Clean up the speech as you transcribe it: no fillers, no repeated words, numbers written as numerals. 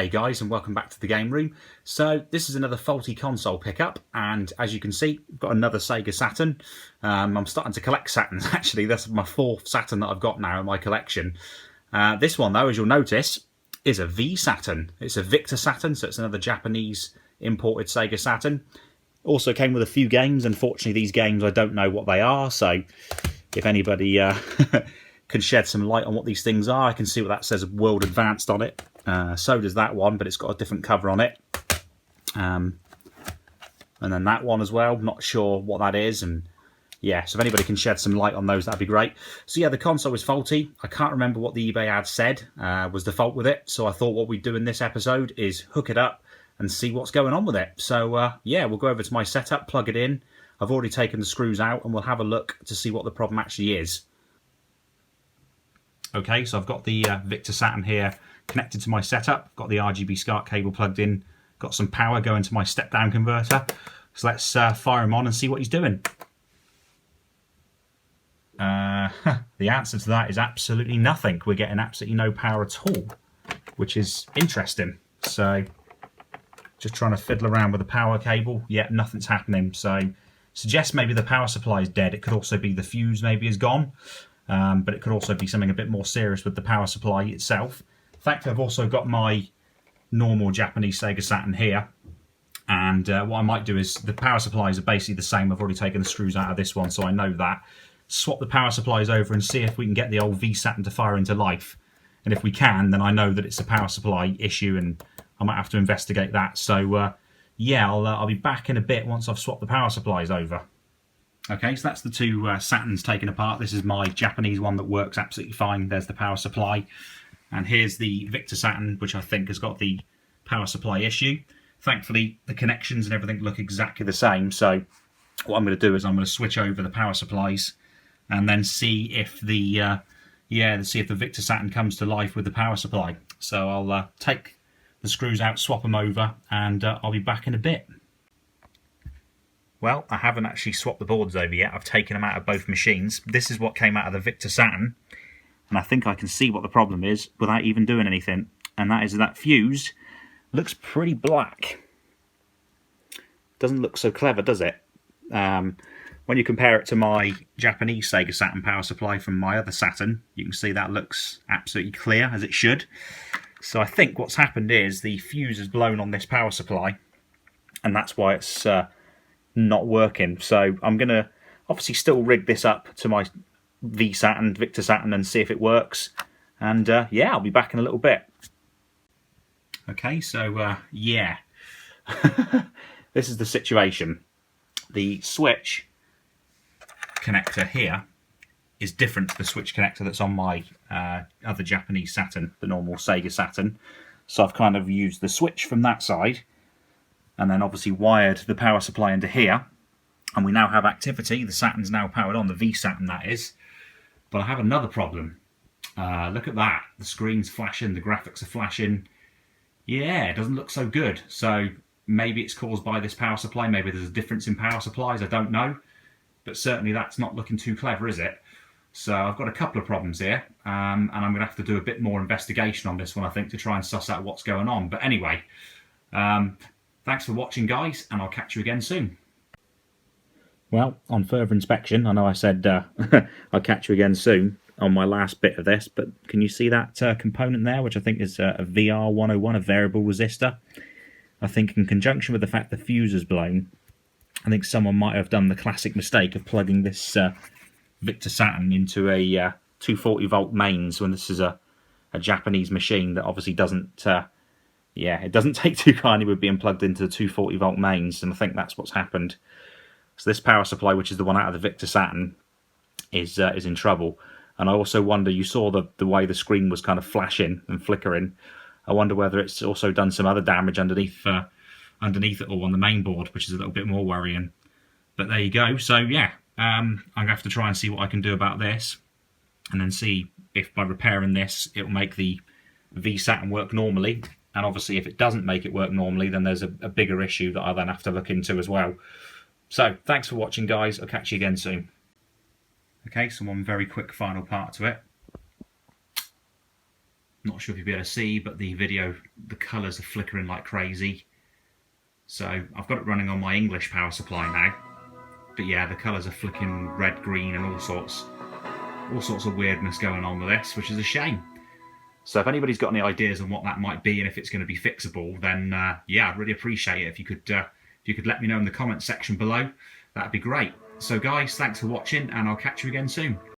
Hey guys, and welcome back to the game room. So this is another faulty console pickup, and as you can see, I've got another SEGA Saturn. I'm starting to collect Saturns actually. That's my fourth Saturn that I've got now in my collection. This one though, as you'll notice, is a V-Saturn. It's a V-Saturn, so it's another Japanese imported SEGA Saturn. Also came with a few games. Unfortunately, these games I don't know what they are, so if anybody can shed some light on what these things are, I can see what that says, World Advanced on it. So does that one, but it's got a different cover on it. And then that one as well, not sure what that is. And yeah, so if anybody can shed some light on those, that'd be great. So yeah, the console was faulty. I can't remember what the eBay ad said was the fault with it. So I thought what we'd do in this episode is hook it up and see what's going on with it. So yeah, we'll go over to my setup, plug it in. I've already taken the screws out and we'll have a look to see what the problem actually is. Okay, so I've got the V-Saturn here connected to my setup, got the RGB SCART cable plugged in, got some power going to my step-down converter. So let's fire him on and see what he's doing. The answer to that is absolutely nothing. We're getting absolutely no power at all, which is interesting. So just trying to fiddle around with the power cable. Yeah, nothing's happening. So suggest maybe the power supply is dead. It could also be the fuse maybe is gone. But it could also be something a bit more serious with the power supply itself. Thankfully, I've also got my normal Japanese SEGA Saturn here. And what I might do is, the power supplies are basically the same. I've already taken the screws out of this one, so I know that. Swap the power supplies over and see if we can get the old V-Saturn to fire into life. And if we can, then I know that it's a power supply issue and I might have to investigate that. So yeah, I'll be back in a bit once I've swapped the power supplies over. Okay, so that's the two Saturns taken apart. This is my Japanese one that works absolutely fine. There's the power supply. And here's the V-Saturn, which I think has got the power supply issue. Thankfully, the connections and everything look exactly the same. So what I'm going to do is I'm going to switch over the power supplies and then see if the V-Saturn comes to life with the power supply. So I'll take the screws out, swap them over, and I'll be back in a bit. Well, I haven't actually swapped the boards over yet. I've taken them out of both machines. This is what came out of the V-Saturn, and I think I can see what the problem is without even doing anything. And that is that fuse looks pretty black. Doesn't look so clever, does it? When you compare it to my Japanese SEGA Saturn power supply from my other Saturn, you can see that looks absolutely clear, as it should. So I think what's happened is the fuse has blown on this power supply, and that's why it's not working. So I'm going to obviously still rig this up to my V-Saturn and see if it works. And yeah, I'll be back in a little bit. Okay, so yeah, this is the situation. The switch connector here is different to the switch connector that's on my other Japanese Saturn, the normal SEGA Saturn. So I've kind of used the switch from that side and then obviously wired the power supply into here, and we now have activity. The Saturn's now powered on, the V-Saturn that is. But I have another problem. Look at that. The screen's flashing, the graphics are flashing. Yeah, it doesn't look so good. So maybe it's caused by this power supply. Maybe there's a difference in power supplies, I don't know. But certainly that's not looking too clever, is it? So I've got a couple of problems here, and I'm going to have to do a bit more investigation on this one, I think, to try and suss out what's going on. But anyway, thanks for watching, guys, and I'll catch you again soon. Well, on further inspection, I know I said I'll catch you again soon on my last bit of this, but can you see that component there, which I think is a VR101, a variable resistor? I think in conjunction with the fact the fuse is blown, I think someone might have done the classic mistake of plugging this V-Saturn into a 240 volt mains when this is a Japanese machine that obviously doesn't it doesn't take too kindly with being plugged into the 240 volt mains, and I think that's what's happened. So this power supply, which is the one out of the V-Saturn, is in trouble. And I also wonder, you saw the way the screen was kind of flashing and flickering. I wonder whether it's also done some other damage underneath it all on the main board, which is a little bit more worrying. But there you go. So yeah, I'm going to have to try and see what I can do about this, and then see if by repairing this it will make the V-Saturn work normally. And obviously if it doesn't make it work normally, then there's a bigger issue that I'll then have to look into as well. So thanks for watching, guys. I'll catch you again soon. Okay, so one very quick final part to it. Not sure if you'll be able to see, but the video, the colours are flickering like crazy. So I've got it running on my English power supply now. But yeah, the colours are flicking red, green and all sorts of weirdness going on with this, which is a shame. So if anybody's got any ideas on what that might be and if it's going to be fixable, then yeah, I'd really appreciate it if you could let me know in the comments section below. That'd be great. So guys, thanks for watching and I'll catch you again soon.